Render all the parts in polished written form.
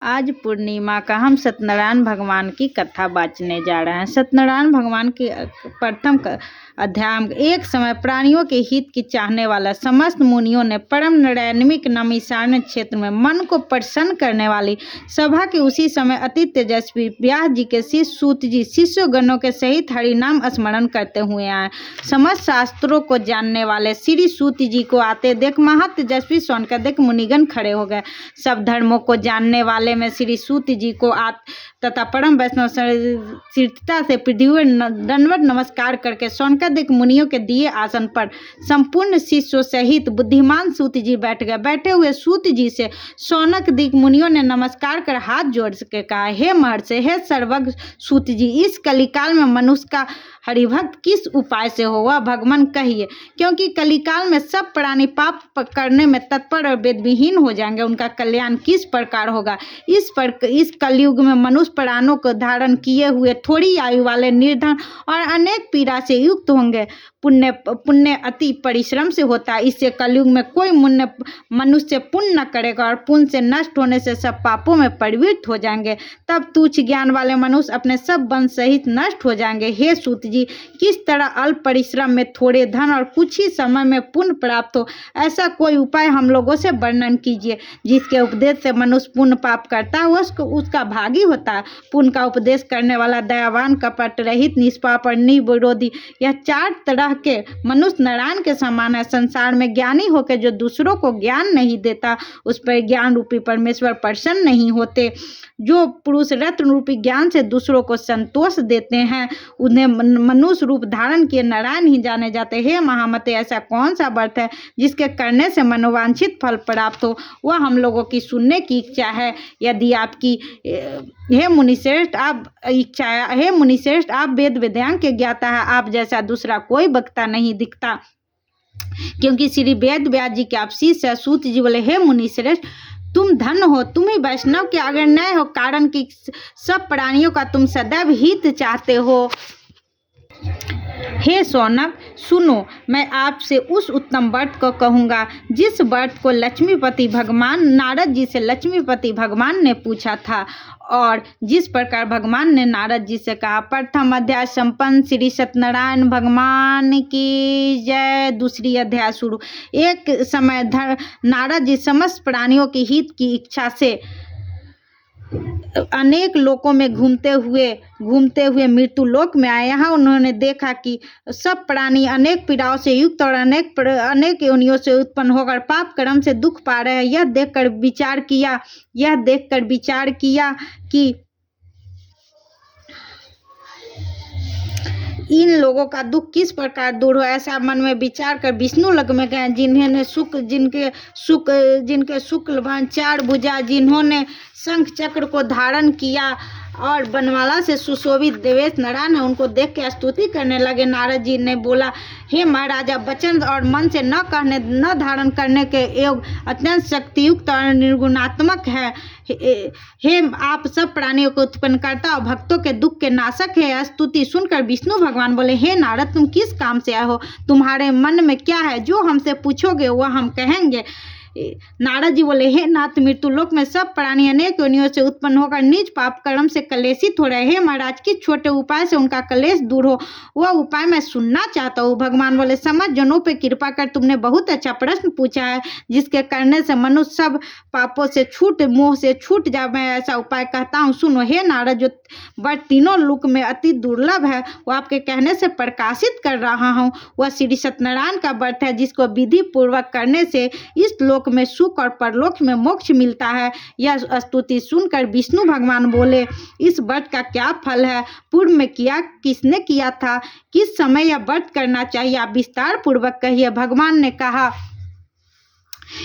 आज पूर्णिमा का हम सत्यनारायण भगवान की कथा बाँचने जा रहे हैं। सत्यनारायण भगवान की प्रथम अध्याय। एक समय प्राणियों के हित की चाहने वाला समस्त मुनियों ने परम नैमिष नैमिषारण्य क्षेत्र में मन को प्रसन्न करने वाली सभा के उसी समय अति तेजस्वी व्यास जी के शिष्य सूत जी शिष्य गणों के सहित हरिनाम स्मरण करते हुए आए। समस्त शास्त्रों को जानने वाले श्री सूत जी को आते देख महा तेजस्वी शौनकादिक देख मुनिगण खड़े हो गए। सब धर्मों को जानने वाले में श्री सूत जी को तथा परम वैष्णव शीर्षता से पृथ्वी दंडवत नमस्कार करके शौनकादिक मुनियों के दिए आसन पर संपूर्ण शिष्यों सहित बुद्धिमान सूत जी बैठ गए। बैठे हुए सूत जी से शौनकादिक मुनियों ने नमस्कार कर हाथ जोड़ के कहा, हे महर्षि, हे सर्वज्ञ सूत जी, इस कलिकाल में मनुष्य का हरिभक्त किस उपाय से हो वह भगवान कहिए, क्योंकि कलिकाल में सब प्राणी पाप करने में तत्पर और वेदविहीन हो जाएंगे। उनका कल्याण किस प्रकार होगा। इस कलयुग में मनुष्य प्राणों को धारण किए हुए थोड़ी आयु वाले निर्धन और अनेक पीड़ा से युक्त होंगे। पुण्य अति परिश्रम से होता है। इससे कलयुग में कोई मनुष्य पुण्य न करेगा और पुण्य से नष्ट होने से सब पापों में प्रवृत्त हो जाएंगे। तब तुच्छ ज्ञान वाले मनुष्य अपने सब वंश सहित नष्ट हो जाएंगे। हे सूत जी, किस तरह अल्प परिश्रम में थोड़े धन और कुछ ही समय में पुण्य प्राप्त हो, ऐसा कोई उपाय हम लोगों से वर्णन कीजिए। जिसके उपदेश से मनुष्य पुण्य पाप करता है उसका भागी होता है। पुण्य का उपदेश करने वाला दयावान, कपट रहित, निष्पाप और निर्विरोधी, यह चार तरह के मनुष्य नारायण के समान है। संसार में ज्ञानी होकर जो दूसरों को ज्ञान नहीं देता, उस पर ज्ञान रूपी परमेश्वर प्रसन्न नहीं होते। जो पुरुष रत्न रूपी ज्ञान से दूसरों को संतोष देते हैं, उन्हें मनुष्य रूप धारण किए नारायण ही जाने जाते। हे महामते, ऐसा कौन सा व्रत है जिसके करने से मनोवांछित फल प्राप्त हो, वह हम लोगों की सुनने की इच्छा है। यदि आपकी हे मुनिश्रेष्ठ आप वेद वेदांग के ज्ञाता है, आप जैसा दूसरा कोई वक्ता नहीं दिखता। क्योंकि श्री वेद व्यास जी के आप शिष्य सूत जी बोले, हे मुनिश्रेष्ठ, तुम धन हो, तुम ही वैष्णव के अगर न हो, कारण कि सब प्राणियों का तुम सदैव हित चाहते हो। हे शौनक, सुनो, मैं आपसे उस उत्तम व्रत को कहूँगा जिस व्रत को लक्ष्मीपति भगवान नारद जी से लक्ष्मीपति भगवान ने पूछा था, और जिस प्रकार भगवान ने नारद जी से कहा। प्रथम अध्याय संपन्न। श्री सत्यनारायण भगवान की जय। दूसरी अध्याय शुरू। एक समय नारद जी समस्त प्राणियों के हित की इच्छा से अनेक लोकों में घूमते हुए मृत्यु लोक में आए। यहाँ उन्होंने देखा कि सब प्राणी अनेक पीड़ाओं से युक्त और अनेक योनियों से उत्पन्न होकर पाप कर्म से दुख पा रहे हैं। यह देखकर विचार किया कि इन लोगों का दुख किस प्रकार दूर हो। ऐसा मन में विचार कर विष्णु लोक में गए, जिनके शुक्ल भान चार भुजा, जिन्होंने शंख चक्र को धारण किया और बनमाला से सुशोभित देवेश नारायण है, उनको देख के स्तुति करने लगे। नारद जी ने बोला, हे महाराजा, वचन और मन से न धारण करने के योग अत्यंत शक्तियुक्त और निर्गुणात्मक है। हे आप सब प्राणियों को उत्पन्न करता और भक्तों के दुख के नाशक है। स्तुति सुनकर विष्णु भगवान बोले, हे नारद, तुम किस काम से आए हो, तुम्हारे मन में क्या है, जो हमसे पूछोगे वह हम कहेंगे। नारद जी बोले, हे नाथ, मृत्यु लोक में सब प्राणी अनेक योनियों से उत्पन्न होकर नीच पाप कर्म से कलेशित हो रहे हैं। महाराज, किस छोटे उपाय से उनका कलेश दूर हो, वह उपाय मैं सुनना चाहता हूँ। भगवान बोले, समझ जनों पे कृपा कर, तुमने बहुत अच्छा प्रश्न पूछा है, जिसके करने से मनुष्य सब पापों से मोह से छूट जाए। मैं ऐसा उपाय कहता हूँ, सुनो। हे नारद, जो व्रत तीनों लोक में अति दुर्लभ है, वह आपके कहने से प्रकाशित कर रहा हूँ। वह श्री सत्यनारायण का व्रत है, जिसको विधि पूर्वक करने से इस लोक में सुख और परलोक में मोक्ष मिलता है। यह स्तुति सुनकर विष्णु भगवान बोले, इस व्रत का क्या फल है, पूर्व में किसने किया था, किस समय यह व्रत करना चाहिए, आप विस्तार पूर्वक कहिए। भगवान ने कहा,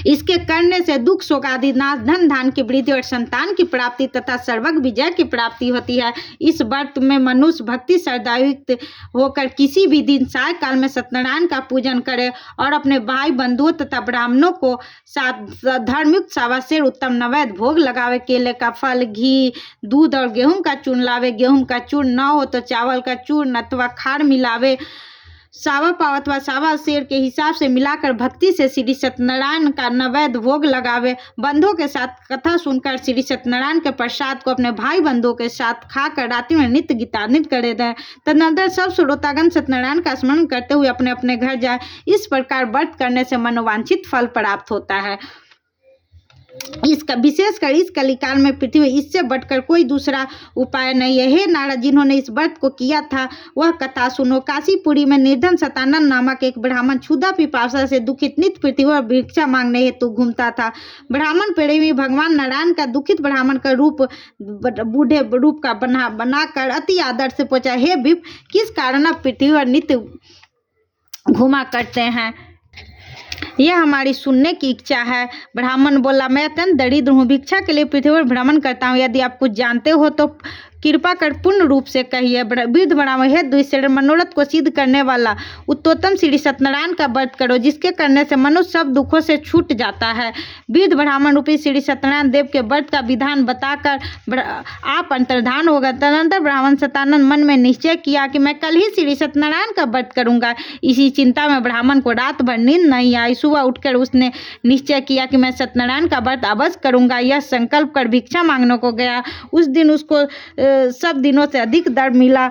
इसके करने से दुख शोक आदि नाश, धन धान की वृद्धि और संतान की प्राप्ति तथा सर्वज्ञ विजय की प्राप्ति होती है। इस व्रत में मनुष्य भक्ति श्रद्धायुक्त होकर किसी भी दिन सायकाल में सत्यनारायण का पूजन करे और अपने भाई बंधुओं तथा ब्राह्मणों को साथ धर्मयुक्त सावासेर उत्तम नैवेद्य भोग लगावे। केले का फल, घी, दूध और गेहूं का चूर्ण लावे। गेहूं का चूर्ण न हो तो चावल का चूर्ण अथवा खार मिलावे। सावा पाव अथवा सावा शेर के हिसाब से मिलाकर भक्ति से श्री सत्यनारायण का नैवेद्य भोग लगावे। बंधुओं के साथ कथा सुनकर श्री सत्यनारायण के प्रसाद को अपने भाई बंधुओं के साथ खाकर रात्रि में नित्य गीतान्वित करे दें। तदनंतर सब श्रोतागण सत्यनारायण का स्मरण करते हुए अपने अपने घर जाए। इस प्रकार व्रत करने से मनोवांछित फल प्राप्त होता है। इसका विशेषकर इस कलिकाल में पृथ्वी इससे बढ़कर कोई दूसरा उपाय नहीं है। हे नारद, जिन्होंने इस व्रत को किया था वह कथा सुनो। काशीपुरी में निर्धन सतानंद नामक एक ब्राह्मण क्षुधा पिपासा से दुखित नित्य पृथ्वी पर भिक्षा मांगने हेतु घूमता था। ब्राह्मण पेड़े में भगवान नारायण का दुखित ब्राह्मण का रूप बूढ़े रूप का बनाकर अति आदर से पूछा, हे विप, किस कारण आप पृथ्वी पर नित्य घूमा करते हैं? यह हमारी सुनने की इच्छा है। ब्राह्मण बोला, मैं अत्यंत दरिद्र हूँ, भिक्षा के लिए पृथ्वी पर भ्रमण करता हूँ। यदि आप कुछ जानते हो तो कृपा कर पूर्ण रूप से कहिए। वृद्ध ब्राह्मण, हे द्विशेर, मनोरथ को सिद्ध करने वाला उत्तोत्तम श्री सत्यनारायण का व्रत करो, जिसके करने से मनुष्य सब दुखों से छूट जाता है। वृद्ध ब्राह्मण रूपी श्री सत्यनारायण देव के व्रत का विधान बताकर आप अंतर्धान हो गए। तदनंतर ब्राह्मण सतानंद मन में निश्चय किया कि मैं कल ही श्री सत्यनारायण का व्रत करूंगा। इसी चिंता में ब्राह्मण को रात भर नींद नहीं आई। सुबह उठकर उसने निश्चय किया कि मैं सत्यनारायण का व्रत अवश्य करूंगा। यह संकल्प कर भिक्षा मांगने को गया। उस दिन उसको सब दिनों से अधिक दर्द मिला।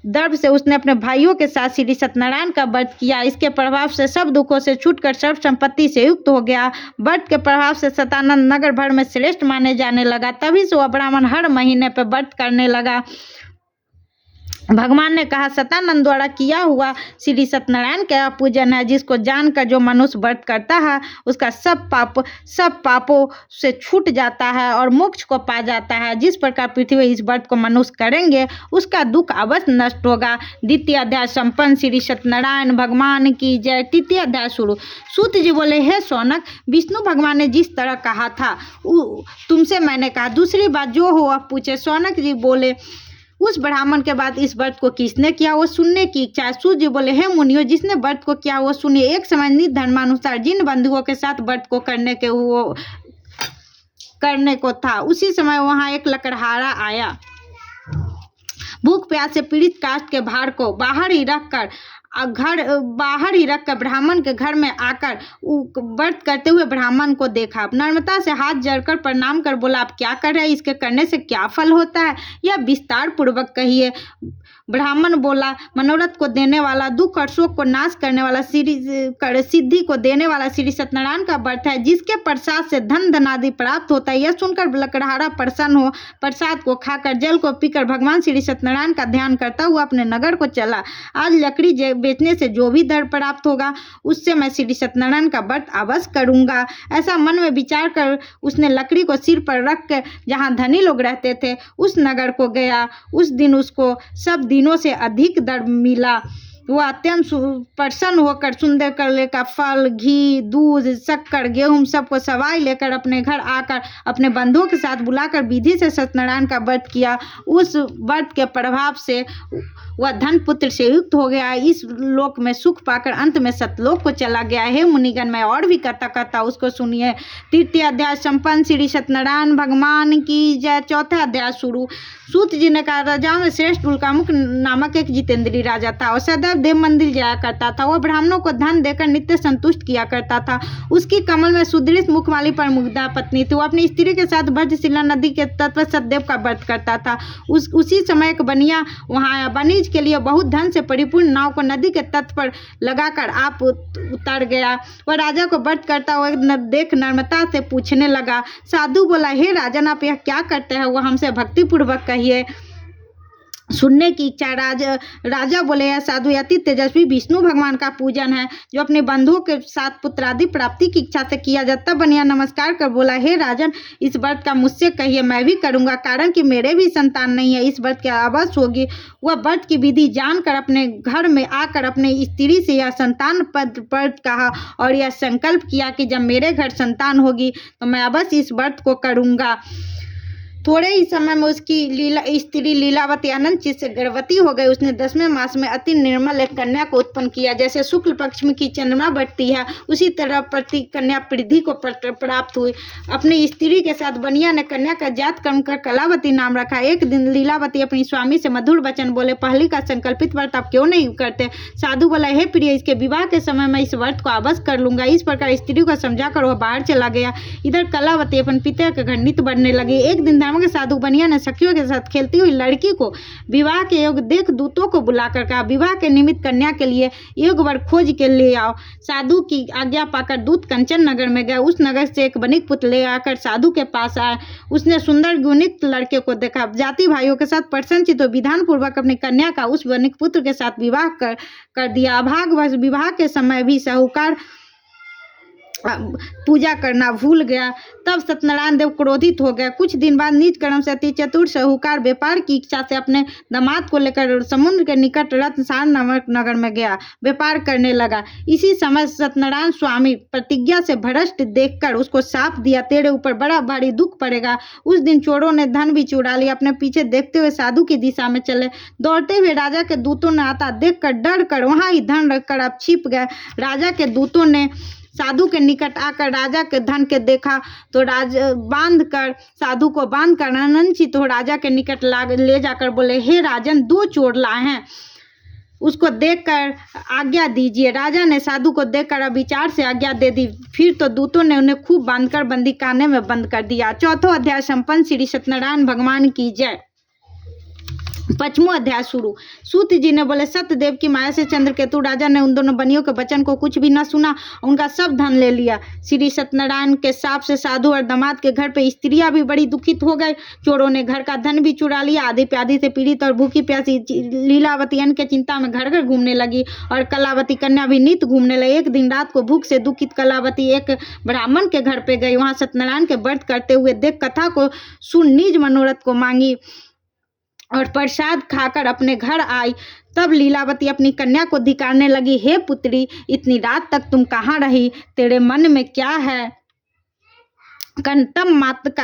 दर्द से उसने अपने भाइयों के साथ श्री सत्यनारायण का व्रत किया। इसके प्रभाव से सब दुखों से छूटकर सर्व संपत्ति से युक्त हो गया। व्रत के प्रभाव से सतानंद नगर भर में श्रेष्ठ माने जाने लगा। तभी से वह ब्राह्मण हर महीने पर व्रत करने लगा। भगवान ने कहा, सतानंद द्वारा किया हुआ श्री सत्यनारायण का पूजन है, जिसको जानकर जो मनुष्य व्रत करता है उसका सब पापों से छूट जाता है और मोक्ष को पा जाता है। जिस प्रकार पृथ्वी इस व्रत को मनुष्य करेंगे उसका दुख अवश्य नष्ट होगा। द्वितीय अध्याय संपन्न। श्री सत्यनारायण भगवान की जय। तृतीय अध्याय शुरू। सूत जी बोले, हे शौनक, विष्णु भगवान ने जिस तरह कहा था तुमसे मैंने कहा, दूसरी बात जो हो आप पूछे। शौनक जी बोले, उस ब्राह्मण के बाद इस व्रत को किसने किया वो सुनने की इच्छा है। सूर्य जी बोले, हे मुनियो, जिसने व्रत को किया वो सुनिए। एक समय निज धर्मानुसार जिन बंधुओं के साथ व्रत को करने को था, उसी समय वहां एक लकड़हारा आया। भूख प्यास से पीड़ित काष्ठ के भार को बाहर ही रखकर ब्राह्मण के घर में आकर व्रत करते हुए ब्राह्मण को देखा। नम्रता से हाथ जोड़कर प्रणाम कर बोला, आप क्या कर रहे हैं? इसके करने से क्या फल होता है? यह विस्तार पूर्वक कहिए। ब्राह्मण बोला, मनोरथ को देने वाला, दुख और शोक को नाश करने वाला, सिद्धि को देने वाला श्री सत्यनारायण का व्रत है, जिसके प्रसाद से धन धनादि प्राप्त होता है। यह सुनकर लकड़हारा प्रसन्न हो प्रसाद को खाकर जल को पीकर भगवान श्री सत्यनारायण का ध्यान करता हुआ अपने नगर को चला। आज लकड़ी बेचने से जो भी धन प्राप्त होगा उससे मैं श्री सत्यनारायण का व्रत अवश्य करूंगा। ऐसा मन में विचार कर उसने लकड़ी को सिर पर रख कर जहाँ धनी लोग रहते थे उस नगर को गया। उस दिन उसको सब दिनों से अधिक दर मिला। वह अत्यंत प्रसन्न होकर सुंदर करले का फल, घी, दूध, शक्कर, गेहूं सबको सवाई लेकर अपने घर आकर अपने बंधुओं के साथ बुलाकर विधि से सत्यनारायण का व्रत किया। उस व्रत के प्रभाव से वह धन पुत्र से युक्त हो गया। इस लोक में सुख पाकर अंत में सतलोक को चला गया। हे मुनिगण, मैं और भी कथा उसको सुनिए। तृतीय अध्याय संपन्न। श्री सत्यनारायण भगवान की जय। चौथा अध्याय शुरू। सूत जी ने कहा, राजाओं में श्रेष्ठ उल्कामुख नामक एक जितेंद्रीय राजा था और सदैव देव मंदिर जाया करता था। वह ब्राह्मणों को धन देकर नित्य संतुष्ट किया करता था। उसकी कमल में सुदृढ़ मुख वाली परमुग्धा पत्नी थी। वो अपनी स्त्री के साथ भद्रशिला नदी के तट पर सतदेव का व्रत करता था। उसी समय एक बनिया वहां आया। वणिज के लिए बहुत धन से परिपूर्ण नाव को नदी के तट पर लगाकर आप उतर गया। वह राजा को व्रत करता हुआ देख नम्रता से पूछने लगा। साधु बोला, हे राजन, आप यह क्या करते हैं? वह हमसे भक्तिपूर्वक कहिए। सुनने की इच्छा। राजा बोले, यह साधु अति तेजस्वी विष्णु भगवान का पूजन है, जो अपने बंधुओं के साथ पुत्रादि प्राप्ति की इच्छा से किया जाता। बनिया नमस्कार कर बोला, हे राजन, इस व्रत का मुझसे कहिए, मैं भी करूंगा, कारण कि मेरे भी संतान नहीं है। इस व्रत की अवश्य होगी। वह व्रत की विधि जानकर अपने घर में आकर अपने स्त्री से यह संतान पद कहा और यह संकल्प किया कि जब मेरे घर संतान होगी तो मैं अवश्य इस व्रत को करूंगा। थोड़े ही समय में उसकी स्त्री लीलावती अनंत चित्त से गर्भवती हो गई। उसने 10वें मास में अति निर्मल एक कन्या को उत्पन्न किया। जैसे शुक्ल पक्ष में की चंद्रमा बढ़ती है, उसी तरह प्रति कन्या पृथ्वी को प्राप्त हुई। अपनी स्त्री के साथ बनिया ने कन्या का जात कर्म कर कलावती नाम रखा। एक दिन लीलावती अपनी स्वामी से मधुर वचन बोले, पहली का संकल्पित व्रत आप क्यों नहीं करते? साधु बोला, हे प्रिय, इसके विवाह के समय मैं इस व्रत को अवश्य कर लूंगा। इस प्रकार स्त्री को समझाकर वह बाहर चला गया। इधर कलावती अपन पिता के घर नित्य बढ़ने लगी। एक दिन धर्म के साधु बनिया ने सखियों के साथ खेलती हुई लड़की को विवाह के योग देख दूतों को बुलाकर कहा, विवाह के निमित्त कन्या के लिए योग वर खोज के ले आओ। साधु की आज्ञा पाकर दूत कंचन नगर में गए। उस नगर से एक बनिक पुत्र ले आकर साधु के पास आए। उसने सुंदर गुणित लड़के को देखा। जाति भाइयों के साथ प्रसन्नचित्त विधान पूर्वक अपनी कन्या का उस बनिक पुत्र के साथ विवाह कर दिया। अभागवश विवाह के समय भी साहूकार पूजा करना भूल गया। तब सत्यनारायण देव क्रोधित हो गए। कुछ दिन बाद नीच कर्म से अति चतुर साहूकार व्यापार की इच्छा से अपने दामाद को लेकर समुद्र के निकट रत्नसार नामक नगर में गया। व्यापार करने लगा। इसी समय सत्यनारायण स्वामी प्रतिज्ञा से भ्रष्ट देखकर उसको शाप दिया, तेरे ऊपर बड़ा भारी दुख पड़ेगा। उस दिन चोरों ने धन भी चुरा लिया। अपने पीछे देखते हुए साधु की दिशा में चले। दौड़ते हुए राजा के दूतों ने आता देखकर डर कर वहां ही धन रखकर आप छिप गए। राजा के दूतों ने साधु के निकट आकर राजा के धन के देखा तो साधु को बांध कर आनंदित हो राजा के निकट ले जाकर बोले, हे राजन, 2 चोर लाए हैं, उसको देखकर आज्ञा दीजिए। राजा ने साधु को देखकर विचार से आज्ञा दे दी। फिर तो दूतों ने उन्हें खूब बांधकर बंदी खाने में बंद कर दिया। 4वां अध्याय संपन्न। श्री सत्यनारायण भगवान की जय। 5वां अध्याय शुरू। सूत जी ने बोले, सत्यदेव की माया से चंद्रकेतु राजा ने उन दोनों बनियों के वचन को कुछ भी न सुना, उनका सब धन ले लिया। श्री सत्यनारायण के शाप से साधु और दामाद के घर पे स्त्रियां भी बड़ी दुखित हो गई। चोरों ने घर का धन भी चुरा लिया। आधी प्यादी से पीड़ित और भूखी प्यासी लीलावती अन्न के चिंता में घर घर घूमने लगी और कलावती कन्या भी नित्य घूमने लगी। एक दिन रात को भूख से दुखित कलावती एक ब्राह्मण के घर पे गई। वहां सत्यनारायण के व्रत करते हुए देख कथा को सुन निज मनोरथ को मांगी और प्रसाद खाकर अपने घर आई। तब लीलावती अपनी कन्या को धिक्कारने लगी, हे पुत्री, इतनी रात तक तुम कहाँ रही? तेरे मन में क्या है? तब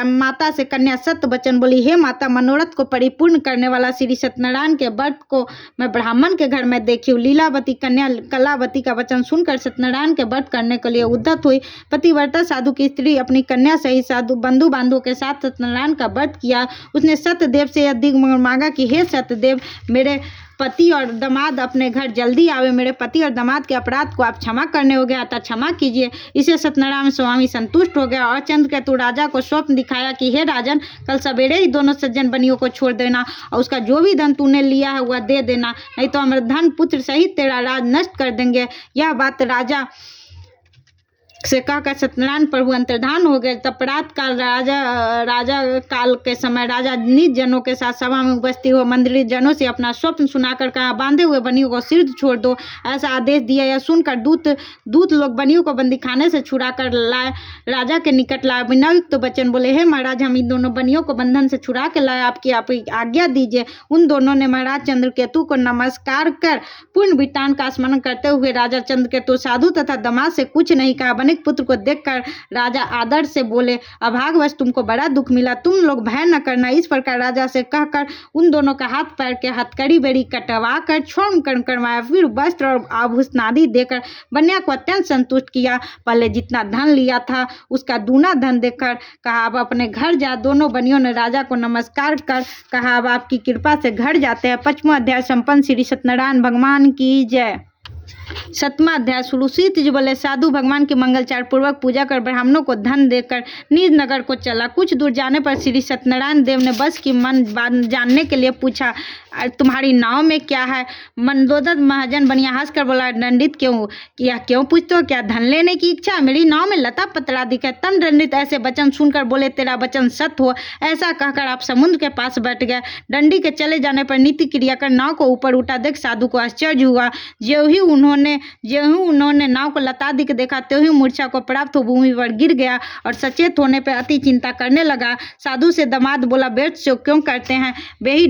माता से कन्या सत्य वचन बोली, हे माता, मनोरथ को परिपूर्ण करने वाला श्री सत्यनारायण के व्रत को मैं ब्राह्मण के घर में देखी हूँ। लीलावती कन्या कलावती का वचन सुनकर सत्यनारायण के व्रत करने के लिए उद्यत हुई। पतिव्रता साधु की स्त्री अपनी कन्या सहित साधु बंधु बांधवों के साथ सत्यनारायण का व्रत किया। उसने सत्यदेव से यह दिग्मंगल मांगा कि हे सत्यदेव, मेरे पति और दामाद अपने घर जल्दी आवे। मेरे पति और दामाद के अपराध को आप क्षमा करने हो गया, अतः क्षमा कीजिए। इसे सत्यनारायण स्वामी संतुष्ट हो गया और चंद्रकेतु राजा को स्वप्न दिखाया कि हे राजन, कल सवेरे ही दोनों सज्जन बनियों को छोड़ देना और उसका जो भी धन तूने लिया है वह दे देना, नहीं तो हमारे धन पुत्र सहित तेरा राज नष्ट कर देंगे। यह बात राजा से कहकर सत्यनारायण प्रभु अंतर्धान हो गए। तब प्रात काल राजा काल के समय राजा निज जनों के साथ सभा में उपस्थित हो मंदिर जनों से अपना स्वप्न सुनाकर कहा, बांधे हुए बनियों को सिर छोड़ दो, ऐसा आदेश दिया। यह सुनकर दूत लोग बनियों को बंदी खाने से छुड़ा कर लाए, राजा के निकट लाए। विनयुक्त तो वचन बोले, हे महाराज, हम इन दोनों बनियों को बंधन से छुड़ा के लाए, आपकी आज्ञा दीजिए। उन दोनों ने महाराज चंद्रकेतु को नमस्कार कर पूर्ण वृत्तांत का स्मरण करते हुए राजा चंद्रकेतु साधु तथा दामाद से कुछ नहीं कहा। बनिक पुत्र को देखकर राजा आदर से बोले, अभागवश तुमको बड़ा दुख मिला, तुम लोग भय न करना। इस प्रकार राजा से कहकर उन दोनों का हाथ पैर के हथकड़ी बेड़ी कटवा कर छोड़ करवाया। फिर वस्त्र और आभूषण आदि देकर बनिया को अत्यंत संतुष्ट किया। पहले जितना धन लिया था उसका दूना धन देकर कहा, अब अपने घर जा। दोनों बनियों ने राजा को नमस्कार कर कहा, अब आपकी कृपा से घर जाते हैं। 5वां अध्याय संपन्न। श्री सत्यनारायण भगवान की जय। 7वां अध्याय शुरू। सीत जी बोले, साधु भगवान की मंगलचार पूर्वक पूजा कर ब्राह्मणों को धन देकर निज नगर को चला। कुछ दूर जाने पर श्री सत्यनारायण देव ने बस की मन जानने के लिए पूछा, तुम्हारी नाव में क्या है? मंदोदर महाजन बनिया हंसकर बोला, दंडित क्यों पूछते हो? क्या धन लेने की इच्छा? मेरी नाव में लता पतरा दिखे। तम दंडित ऐसे वचन सुनकर बोले, तेरा वचन सत्य हो। ऐसा कहकर आप समुद्र के पास बैठ गए। दंडी के चले जाने पर नित्य क्रिया कर नाव को ऊपर उठा देख साधु को आश्चर्य हुआ। ज्यों ही उन्होंने नाव को लता दिख देखा, त्यों ही मूर्छा को प्राप्त हो भूमि पर गिर गया और सचेत होने पर अति चिंता करने लगा। साधु से दामाद बोला, व्यर्थ शोक क्यों करते हैं? वे ही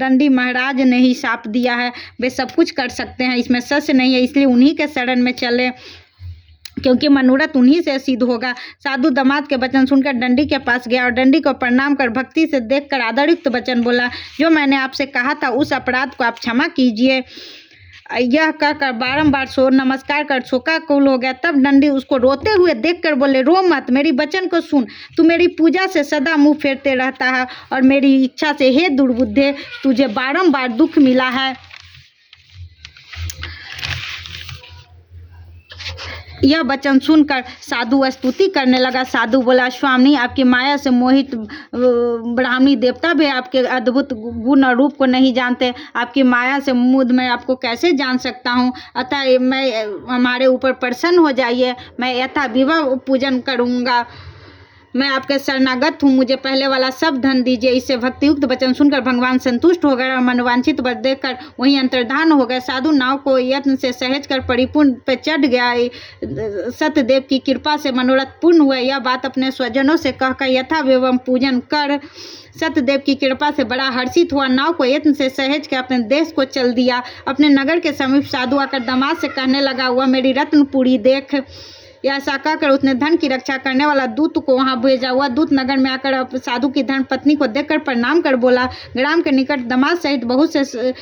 दंडी महाराज ने ही शाप दिया है, वे सब कुछ कर सकते हैं, इसमें सच नहीं है, इसलिए उन्हीं के शरण में चले। क्योंकि मनोरथ उन्हीं से सिद्ध होगा। साधु दामाद के वचन सुनकर दंडी के पास गया और दंडी को प्रणाम कर भक्ति से देखकर आदरयुक्त वचन बोला, जो मैंने आपसे कहा था उस अपराध को आप क्षमा कीजिए। यह कहकर बारंबार नमस्कार कर शोकाकुल हो गया। तब दंडी उसको रोते हुए देखकर बोले, रो मत, मेरी वचन को सुन। तू मेरी पूजा से सदा मुंह फेरते रहता है और मेरी इच्छा से हे दुर्बुद्धे तुझे बारंबार दुख मिला है। यह वचन सुनकर साधु स्तुति करने लगा। साधु बोला, स्वामी आपकी माया से मोहित ब्राह्मणी देवता भी आपके अद्भुत गुण और रूप को नहीं जानते। आपकी माया से मुग्ध मैं आपको कैसे जान सकता हूँ। अतः मैं हमारे ऊपर प्रसन्न हो जाइए, मैं यथा विवाह पूजन करूँगा। मैं आपके शरणागत हूँ, मुझे पहले वाला सब धन दीजिए। इससे भक्तियुक्त वचन सुनकर भगवान संतुष्ट हो गए और मनोवांछित वर देखकर वहीं अंतर्धान हो गए। साधु नाव को यत्न से सहज कर परिपूर्ण पे चढ़ गया। सत्यदेव की कृपा से मनोरथ पूर्ण हुए। यह बात अपने स्वजनों से कहकर यथा विवम पूजन कर सत्यदेव की कृपा से बड़ा हर्षित हुआ। नाव को यत्न से सहज के अपने देश को चल दिया। अपने नगर के समीप साधु आकर दामाद से कहने लगा, वह मेरी रत्नपुरी देख। यह ऐसा कहकर उसने धन की रक्षा करने वाला दूत को वहां भेजा। हुआ दूत नगर में आकर साधु की धर्म पत्नी को देखकर प्रणाम कर बोला, ग्राम के निकट दामाद सहित बहुत से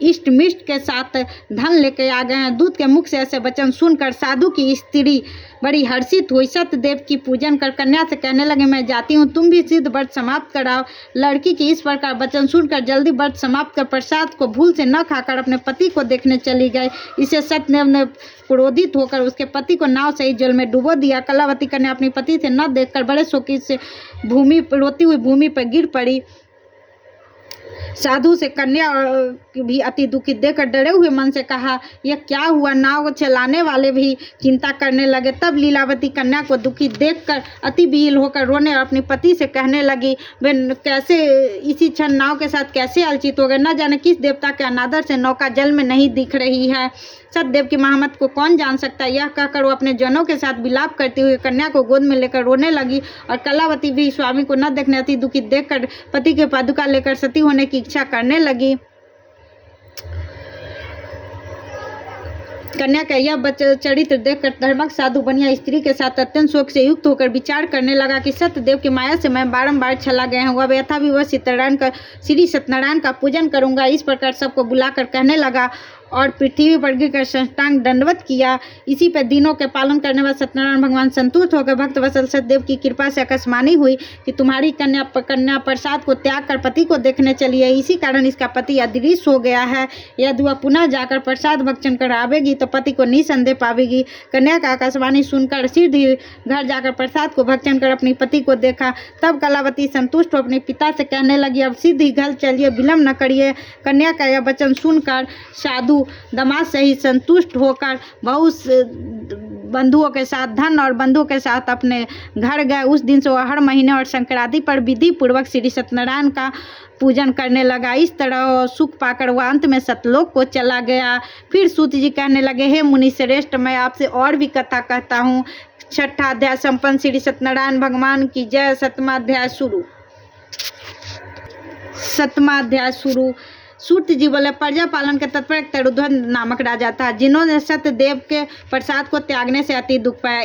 इष्ट मिष्ट के साथ धन लेके आ गए हैं। दूत के मुख से ऐसे वचन सुनकर साधु की स्त्री बड़ी हर्षित हुई। सत्यदेव की पूजन कर कन्या से कहने लगे, मैं जाती हूँ, तुम भी सिद्ध व्रत समाप्त कराओ। लड़की की इस प्रकार वचन सुनकर जल्दी व्रत समाप्त कर प्रसाद को भूल से न खाकर अपने पति को देखने चली गई। इसे सत्यदेव ने क्रोधित होकर उसके पति को नाव सहित जल में डुबो दिया। कलावती कन्या अपनी पति से न देखकर बड़े शोकी से रोती हुई भूमि पर गिर पड़ी। साधु से कन्या भी अति दुखित देखकर डरे हुए मन से कहा, यह क्या हुआ। नाव चलाने वाले भी चिंता करने लगे। तब लीलावती कन्या को दुखित देखकर अति विहील होकर रोने और अपने पति से कहने लगी, वे कैसे इसी क्षण नाव के साथ कैसे अलचित हो गए। न जाने किस देवता के अनादर से नौका जल में नहीं दिख रही है। सत्यदेव की महामत को कौन जान सकता है। यह कहकर वो अपने जनों के साथ विलाप करती हुई कन्या को गोद में लेकर रोने लगी। और कलावती भी स्वामी को न देखने अति दुखित देखकर पति के पादुका लेकर सती होने की इच्छा करने लगी। कन्या का यह चरित्र देखकर धर्मक साधु बनिया स्त्री के साथ अत्यंत शोक से युक्त होकर विचार करने लगा कि सत्यदेव की माया से मैं बारंबार चला गया हूँ। अब यथाविवश श्री सत्यनारायण का पूजन करूंगा। इस प्रकार सबको बुलाकर कहने लगा और पृथ्वी पर गिरकर साष्टांग दंडवत किया। इसी पर दिनों के पालन करने वाले सत्यनारायण भगवान संतुष्ट होकर भक्त वत्सल सत्यदेव की कृपा से आकाशवाणी हुई कि तुम्हारी कन्या प्रसाद को त्याग कर पति को देखने चली है। इसी कारण इसका पति अदृश्य हो गया है। यदि वह पुनः जाकर प्रसाद भक्षण कर आवेगी तो पति को निसंदेह पावेगी। कन्या का आकाशवाणी सुनकर सीधी घर जाकर प्रसाद को भक्षण कर अपने पति को देखा। तब कलावती संतुष्ट हो अपने पिता से कहने लगी, अब सीधी घर चलिए, विलम्ब न करिए। कन्या का यह वचन सुनकर साधु दामाद से ही संतुष्ट होकर बहुत बंधुओं के साथ धन और बंधुओं के साथ अपने घर गए। उस दिन से वह हर महीने और संक्रांति पर विधि पूर्वक श्री सत्यनारायण का पूजन करने लगा। इस तरह सुख पाकर वह अंत में सतलोक को चला गया। फिर सूत जी कहने लगे, हे मुनि श्रेष्ठ, मैं आपसे और भी कथा कहता हूँ। 6वां अध्याय संपन्न। श्री सत्यनारायण भगवान की जय। 7वां अध्याय शुरू। 7वां अध्याय शुरू। सूत जी बोले, प्रजा पालन के तत्पर एक तरुध्वज नामक राजा था, जिन्होंने सत्यदेव के प्रसाद को त्यागने से अति दुख पाया।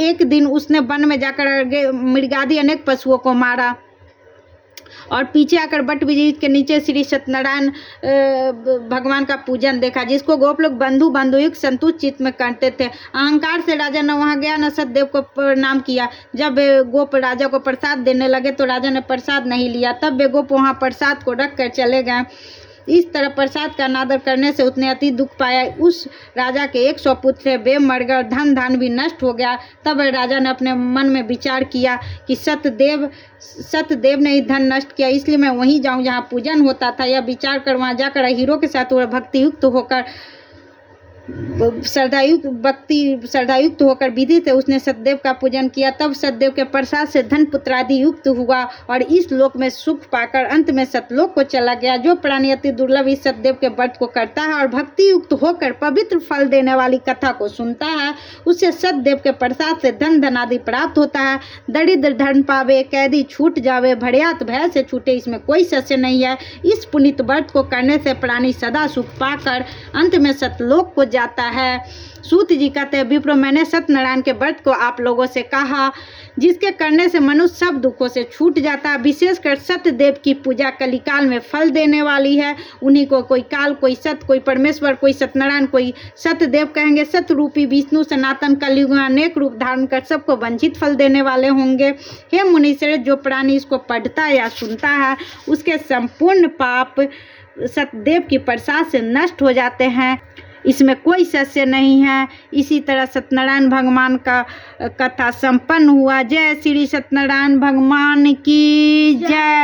एक दिन उसने वन में जाकर मृगादि अनेक पशुओं को मारा और पीछे आकर बट वृक्ष के नीचे श्री सत्यनारायण भगवान का पूजन देखा, जिसको गोप लोग बंधुयुक्त संतुष्ट चित्त में करते थे। अहंकार से राजा न वहां गया न सत्यदेव को प्रणाम किया। जब वे गोप राजा को प्रसाद देने लगे तो राजा ने प्रसाद नहीं लिया। तब वे गोप वहां प्रसाद को रख कर चले गए। इस तरह प्रसाद का अनादर करने से उसने अति दुख पाया। उस राजा के 100 पुत्र थे, वे मर गए और धन धान भी नष्ट हो गया। तब राजा ने अपने मन में विचार किया कि सत्यदेव ने ही धन नष्ट किया, इसलिए मैं वहीं जाऊं जहां पूजन होता था। यह विचार कर वहां जाकर हीरो के साथ वह भक्तियुक्त होकर श्रद्धायुक्त होकर विधि से उसने सत्यदेव का पूजन किया। तब सत्यदेव के प्रसाद से धन पुत्रादि युक्त हुआ और इस लोक में सुख पाकर अंत में सतलोक को चला गया। जो प्राणी अति दुर्लभ इस सत्यदेव के व्रत को करता है और भक्ति युक्त होकर पवित्र फल देने वाली कथा को सुनता है, उससे सत्यदेव के प्रसाद से धन धनादि प्राप्त होता है। दरिद्र धन पावे, कैदी छूट जावे, भड़ियात भय से छूटे, इसमें कोई संशय नहीं है। इस पुनीत व्रत को करने से प्राणी सदा सुख पाकर अंत में सतलोक को जाता है। सूत जी कहते हैं, विप्रो मैंने सत्यनारायण के व्रत को आप लोगों से कहा, जिसके करने से मनुष्य सब दुखों से छूट जाता है। विशेषकर सत्यदेव की पूजा कलिकाल में फल देने वाली है। उन्हीं को कोई काल, कोई सत्य, कोई परमेश्वर, कोई सत्यनारायण, कोई सत्यदेव कहेंगे। सत्य रूपी विष्णु सनातन कलयुग में अनेक रूप धारण कर सबको वंचित फल देने वाले होंगे। हे मुनीश्रेष्ठ, जो प्राणी इसको पढ़ता या सुनता है उसके संपूर्ण पाप सत्यदेव की प्रसाद से नष्ट हो जाते हैं, इसमें कोई संशय नहीं है। इसी तरह सत्यनारायण भगवान का कथा संपन्न हुआ। जय श्री सत्यनारायण भगवान की जय।